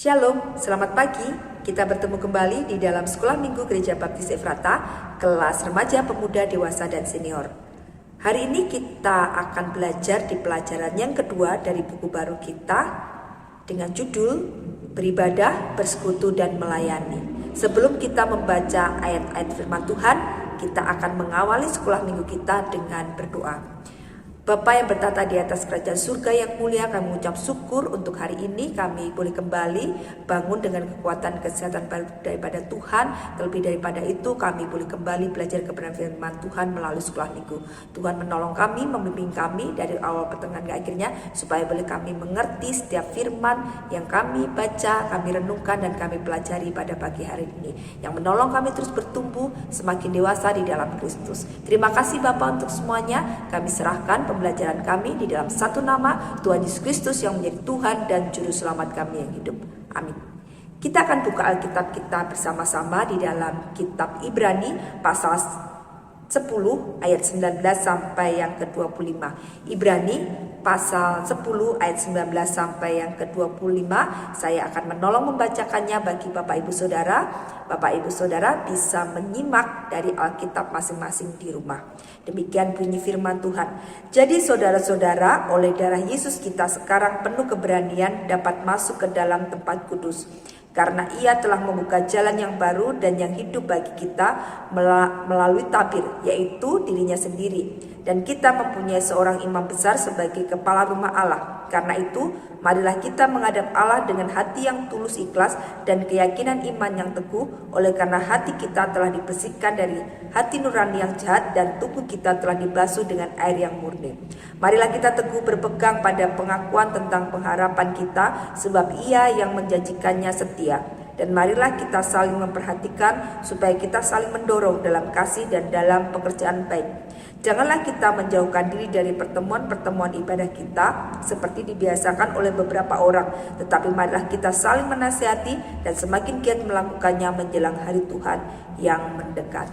Shalom, selamat pagi. Kita bertemu kembali di dalam Sekolah Minggu Gereja Baptis Efrata, kelas remaja, pemuda, dewasa, dan senior. Hari ini kita akan belajar di pelajaran yang kedua dari buku baru kita dengan judul Beribadah, Bersekutu, dan Melayani. Sebelum kita membaca ayat-ayat firman Tuhan, kita akan mengawali sekolah minggu kita dengan berdoa. Bapa yang bertata di atas kerajaan surga yang mulia, kami mengucap syukur untuk hari ini kami boleh kembali bangun dengan kekuatan kesehatan baru daripada Tuhan. Terlebih daripada itu kami boleh kembali belajar kebenaran firman Tuhan melalui sekolah minggu. Tuhan menolong kami, membimbing kami dari awal pertengahan ke akhirnya, supaya boleh kami mengerti setiap firman yang kami baca, kami renungkan, dan kami pelajari pada pagi hari ini, yang menolong kami terus bertumbuh semakin dewasa di dalam Kristus. Terima kasih Bapa untuk semuanya. Kami serahkan pembelajaran kami di dalam satu nama, Tuhan Yesus Kristus yang menjadi Tuhan dan Juru Selamat kami yang hidup. Amin. Kita akan buka Alkitab kita bersama-sama di dalam kitab Ibrani pasal 10 ayat 19 sampai yang ke-25. Ibrani pasal 10 ayat 19 sampai yang ke-25. Saya akan menolong membacakannya bagi Bapak Ibu Saudara. Bapak Ibu Saudara bisa menyimak dari Alkitab masing-masing di rumah. Demikian bunyi firman Tuhan. Jadi saudara-saudara, oleh darah Yesus kita sekarang penuh keberanian dapat masuk ke dalam tempat kudus. Karena ia telah membuka jalan yang baru dan yang hidup bagi kita melalui tabir, yaitu dirinya sendiri. Dan kita mempunyai seorang imam besar sebagai kepala rumah Allah. Karena itu, marilah kita menghadap Allah dengan hati yang tulus ikhlas dan keyakinan iman yang teguh, oleh karena hati kita telah dibersihkan dari hati nurani yang jahat dan tubuh kita telah dibasuh dengan air yang murni. Marilah kita teguh berpegang pada pengakuan tentang pengharapan kita, sebab ia yang menjanjikannya setia. Dan marilah kita saling memperhatikan supaya kita saling mendorong dalam kasih dan dalam pekerjaan baik. Janganlah kita menjauhkan diri dari pertemuan-pertemuan ibadah kita seperti dibiasakan oleh beberapa orang, tetapi marilah kita saling menasihati dan semakin giat melakukannya menjelang hari Tuhan yang mendekat.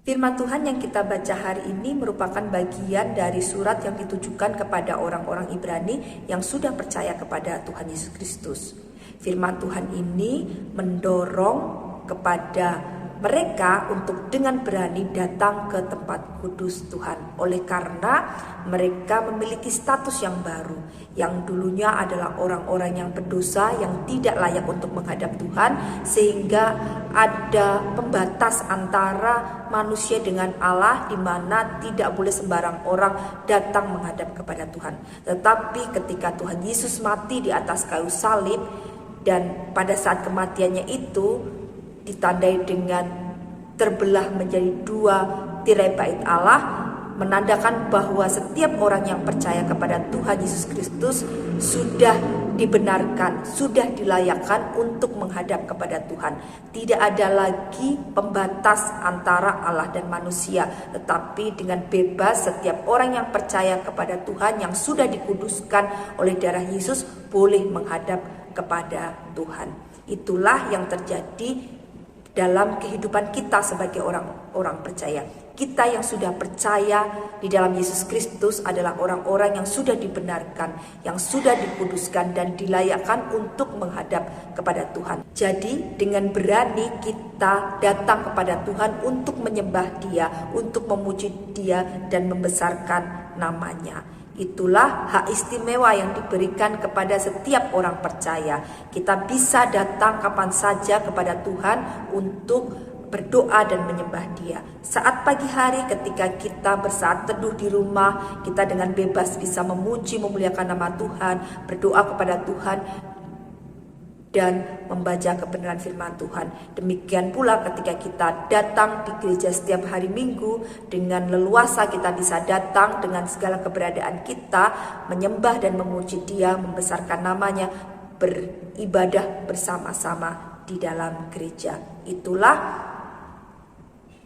Firman Tuhan yang kita baca hari ini merupakan bagian dari surat yang ditujukan kepada orang-orang Ibrani yang sudah percaya kepada Tuhan Yesus Kristus. Firman Tuhan ini mendorong kepada mereka untuk dengan berani datang ke tempat kudus Tuhan. Oleh karena mereka memiliki status yang baru, yang dulunya adalah orang-orang yang berdosa, yang tidak layak untuk menghadap Tuhan, sehingga ada pembatas antara manusia dengan Allah, di mana tidak boleh sembarang orang datang menghadap kepada Tuhan. Tetapi ketika Tuhan Yesus mati di atas kayu salib, dan pada saat kematiannya itu ditandai dengan terbelah menjadi dua tirai bait Allah, menandakan bahwa setiap orang yang percaya kepada Tuhan Yesus Kristus sudah dibenarkan, sudah dilayakkan untuk menghadap kepada Tuhan. Tidak ada lagi pembatas antara Allah dan manusia, tetapi dengan bebas setiap orang yang percaya kepada Tuhan, yang sudah dikuduskan oleh darah Yesus, boleh menghadap kepada Tuhan. Itulah yang terjadi dalam kehidupan kita sebagai orang-orang percaya. Kita yang sudah percaya di dalam Yesus Kristus adalah orang-orang yang sudah dibenarkan, yang sudah dikuduskan dan dilayakkan untuk menghadap kepada Tuhan. Jadi dengan berani kita datang kepada Tuhan untuk menyembah Dia, untuk memuji Dia dan membesarkan namanya. Itulah hak istimewa yang diberikan kepada setiap orang percaya. Kita bisa datang kapan saja kepada Tuhan untuk berdoa dan menyembah Dia. Saat pagi hari ketika kita bersaat teduh di rumah, kita dengan bebas bisa memuji, memuliakan nama Tuhan, berdoa kepada Tuhan, dan membaca kebenaran firman Tuhan. Demikian pula ketika kita datang di gereja setiap hari Minggu, dengan leluasa kita bisa datang dengan segala keberadaan kita, menyembah dan memuji Dia, membesarkan namanya, beribadah bersama-sama di dalam gereja. Itulah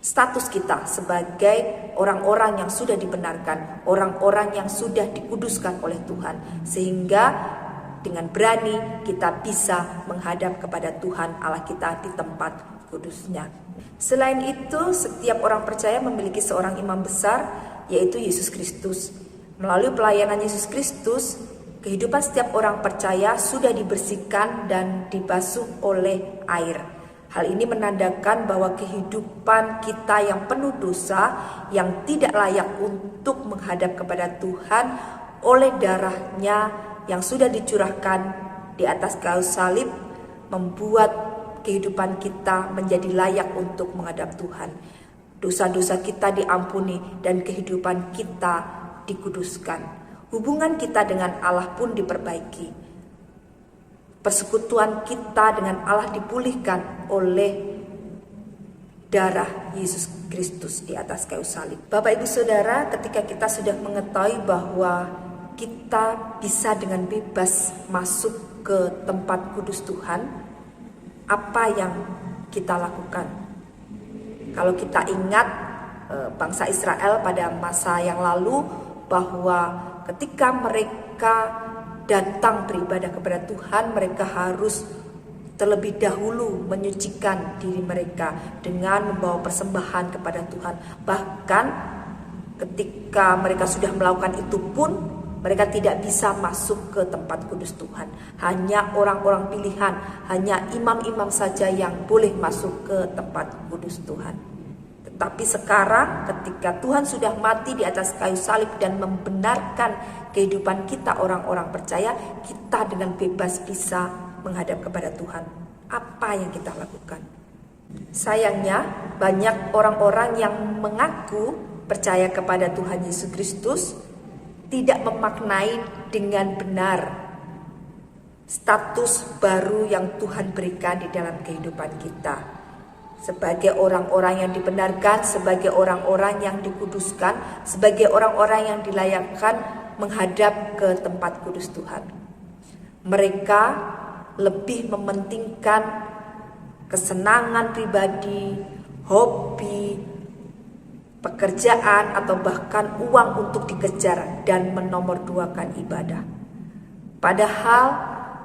status kita sebagai orang-orang yang sudah dibenarkan, orang-orang yang sudah dikuduskan oleh Tuhan, sehingga dengan berani kita bisa menghadap kepada Tuhan Allah kita di tempat kudusnya. Selain itu, setiap orang percaya memiliki seorang imam besar, yaitu Yesus Kristus. Melalui pelayanan Yesus Kristus, Kehidupan setiap orang percaya sudah dibersihkan dan dibasuh oleh air. Hal ini menandakan bahwa kehidupan kita yang penuh dosa, yang tidak layak untuk menghadap kepada Tuhan oleh darahnya yang sudah dicurahkan di atas kayu salib, membuat kehidupan kita menjadi layak untuk menghadap Tuhan. Dosa-dosa kita diampuni dan kehidupan kita dikuduskan. Hubungan kita dengan Allah pun diperbaiki. Persekutuan kita dengan Allah dipulihkan oleh darah Yesus Kristus di atas kayu salib. Bapak Ibu Saudara, ketika kita sudah mengetahui bahwa kita bisa dengan bebas masuk ke tempat kudus Tuhan, apa yang kita lakukan? Kalau kita ingat bangsa Israel pada masa yang lalu, bahwa ketika mereka datang beribadah kepada Tuhan, mereka harus terlebih dahulu menyucikan diri mereka dengan membawa persembahan kepada Tuhan. Bahkan ketika mereka sudah melakukan itu pun, mereka tidak bisa masuk ke tempat kudus Tuhan. Hanya orang-orang pilihan, hanya imam-imam saja yang boleh masuk ke tempat kudus Tuhan. Tetapi sekarang ketika Tuhan sudah mati di atas kayu salib dan membenarkan kehidupan kita orang-orang percaya, kita dengan bebas bisa menghadap kepada Tuhan. Apa yang kita lakukan? Sayangnya banyak orang-orang yang mengaku percaya kepada Tuhan Yesus Kristus tidak memaknai dengan benar status baru yang Tuhan berikan di dalam kehidupan kita. Sebagai orang-orang yang dibenarkan, sebagai orang-orang yang dikuduskan, sebagai orang-orang yang dilayakkan menghadap ke tempat kudus Tuhan. Mereka lebih mementingkan kesenangan pribadi, hobi, pekerjaan, atau bahkan uang untuk dikejar dan menomorduakan ibadah. Padahal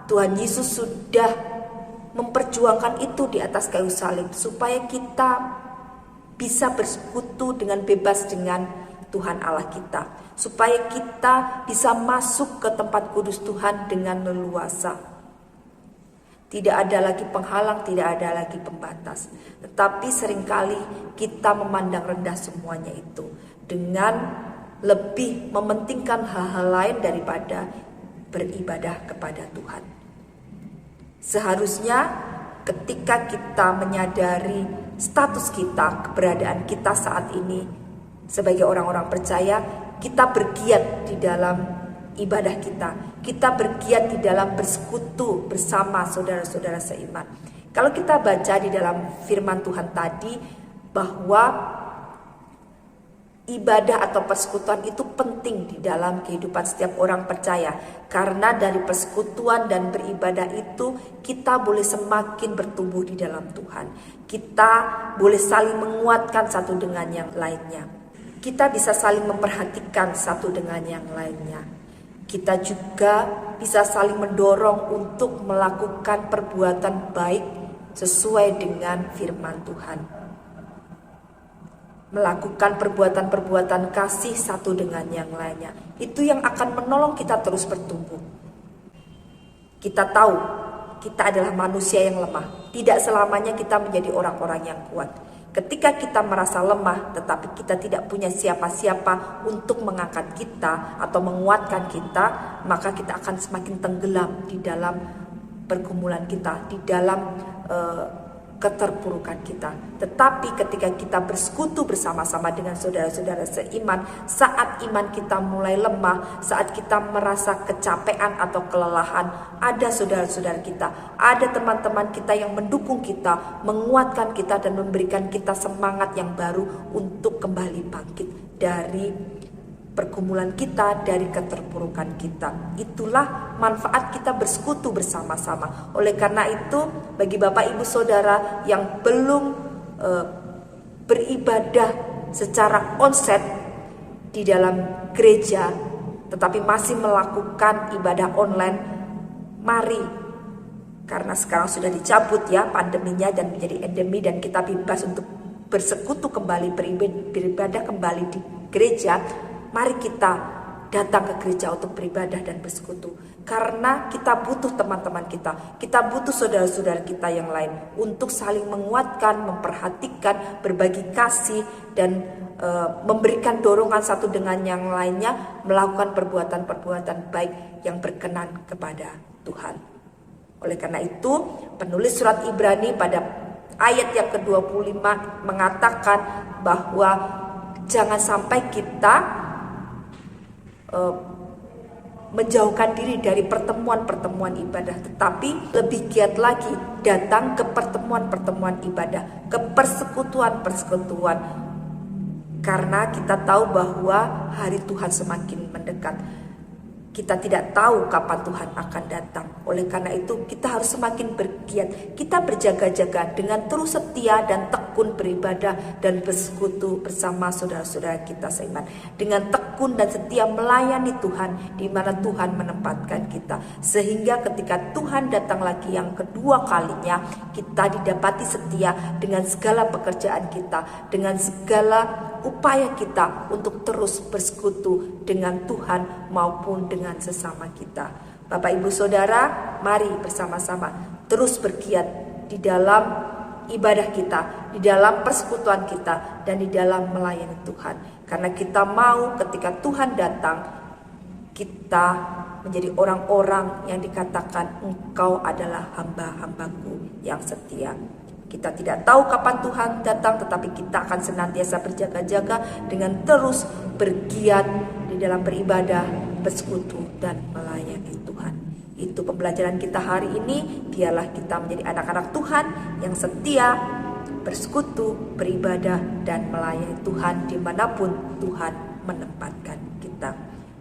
Tuhan Yesus sudah memperjuangkan itu di atas kayu salib supaya kita bisa bersekutu dengan bebas dengan Tuhan Allah kita, supaya kita bisa masuk ke tempat kudus Tuhan dengan leluasa. Tidak ada lagi penghalang, tidak ada lagi pembatas. Tetapi seringkali kita memandang rendah semuanya itu dengan lebih mementingkan hal-hal lain daripada beribadah kepada Tuhan. Seharusnya ketika kita menyadari status kita, keberadaan kita saat ini sebagai orang-orang percaya, kita bergiat di dalam ibadah kita bergiat di dalam bersekutu bersama saudara-saudara seiman. Kalau kita baca di dalam firman Tuhan tadi bahwa ibadah atau persekutuan itu penting di dalam kehidupan setiap orang percaya, karena dari persekutuan dan beribadah itu kita boleh semakin bertumbuh di dalam Tuhan. Kita boleh saling menguatkan satu dengan yang lainnya. Kita bisa saling memperhatikan satu dengan yang lainnya. Kita juga bisa saling mendorong untuk melakukan perbuatan baik sesuai dengan firman Tuhan. Melakukan perbuatan-perbuatan kasih satu dengan yang lainnya. Itu yang akan menolong kita terus bertumbuh. Kita tahu kita adalah manusia yang lemah. Tidak selamanya kita menjadi orang-orang yang kuat. Ketika kita merasa lemah tetapi kita tidak punya siapa-siapa untuk mengangkat kita atau menguatkan kita, maka kita akan semakin tenggelam di dalam pergumulan kita, di dalam keterpurukan kita. Tetapi ketika kita bersekutu bersama-sama dengan saudara-saudara seiman, saat iman kita mulai lemah, saat kita merasa kecapean atau kelelahan, ada saudara-saudara kita, ada teman-teman kita yang mendukung kita, menguatkan kita dan memberikan kita semangat yang baru untuk kembali bangkit dari pergumulan kita, dari keterpurukan kita. Itulah manfaat kita bersekutu bersama-sama. Oleh karena itu, bagi Bapak Ibu Saudara yang belum beribadah secara onsite di dalam gereja, tetapi masih melakukan ibadah online, mari, karena sekarang sudah dicabut ya pandeminya dan menjadi endemi dan kita bebas untuk bersekutu kembali, beribadah kembali di gereja. Mari kita datang ke gereja untuk beribadah dan bersekutu. Karena kita butuh teman-teman kita butuh saudara-saudara kita yang lain untuk saling menguatkan, memperhatikan, berbagi kasih, dan memberikan dorongan satu dengan yang lainnya melakukan perbuatan-perbuatan baik yang berkenan kepada Tuhan. Oleh karena itu, penulis surat Ibrani pada ayat yang ke-25 mengatakan bahwa jangan sampai kita menjauhkan diri dari pertemuan-pertemuan ibadah, tetapi lebih giat lagi datang ke pertemuan-pertemuan ibadah, ke persekutuan-persekutuan, karena kita tahu bahwa hari Tuhan semakin mendekat. Kita tidak tahu kapan Tuhan akan datang. Oleh karena itu kita harus semakin bergiat. Kita berjaga-jaga dengan terus setia dan tekun beribadah dan bersekutu bersama saudara-saudara kita seiman. Dengan tekun dan setia melayani Tuhan di mana Tuhan menempatkan kita. Sehingga ketika Tuhan datang lagi yang kedua kalinya, kita didapati setia dengan segala pekerjaan kita, dengan segala upaya kita untuk terus bersekutu dengan Tuhan maupun dengan sesama kita. Bapak Ibu Saudara, mari bersama-sama terus bergiat di dalam ibadah kita, di dalam persekutuan kita, dan di dalam melayani Tuhan. Karena kita mau ketika Tuhan datang, kita menjadi orang-orang yang dikatakan engkau adalah hamba-hambaku yang setia. Kita tidak tahu kapan Tuhan datang, tetapi kita akan senantiasa berjaga-jaga dengan terus bergiat di dalam beribadah, bersekutu, dan melayani Tuhan. Itu pembelajaran kita hari ini. Biarlah kita menjadi anak-anak Tuhan yang setia, bersekutu, beribadah, dan melayani Tuhan dimanapun Tuhan menempatkan kita.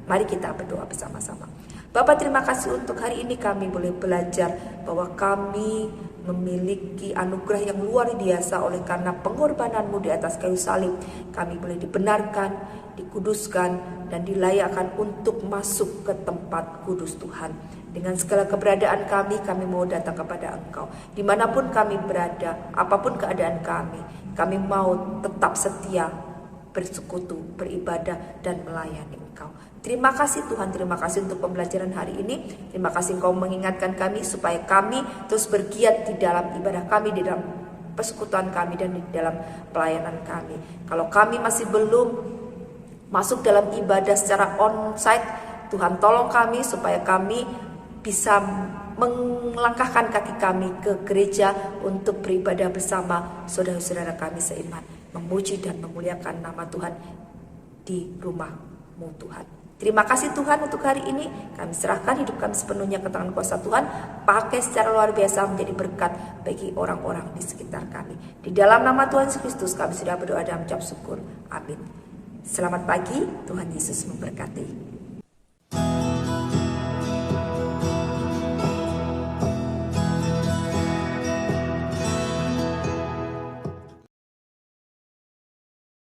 Mari kita berdoa bersama-sama. Bapak, terima kasih untuk hari ini kami boleh belajar bahwa kami memiliki anugerah yang luar biasa oleh karena pengorbananmu di atas kayu salib. Kami boleh dibenarkan, dikuduskan, dan dilayakkan untuk masuk ke tempat kudus Tuhan. Dengan segala keberadaan kami mau datang kepada Engkau. Dimanapun kami berada, apapun keadaan kami mau tetap setia, bersekutu, beribadah, dan melayani Engkau. Terima kasih Tuhan, terima kasih untuk pembelajaran hari ini. Terima kasih Engkau mengingatkan kami supaya kami terus bergiat di dalam ibadah kami, di dalam persekutuan kami, dan di dalam pelayanan kami. Kalau kami masih belum masuk dalam ibadah secara onsite, Tuhan tolong kami supaya kami bisa melangkahkan kaki kami ke gereja untuk beribadah bersama saudara-saudara kami seiman, memuji dan memuliakan nama Tuhan di rumah-Mu Tuhan. Terima kasih Tuhan untuk hari ini. Kami serahkan hidup kami sepenuhnya ke tangan kuasa Tuhan. Pakai secara luar biasa menjadi berkat bagi orang-orang di sekitar kami. Di dalam nama Tuhan Yesus Kristus kami sudah berdoa dan mengucap syukur. Amin. Selamat pagi, Tuhan Yesus memberkati.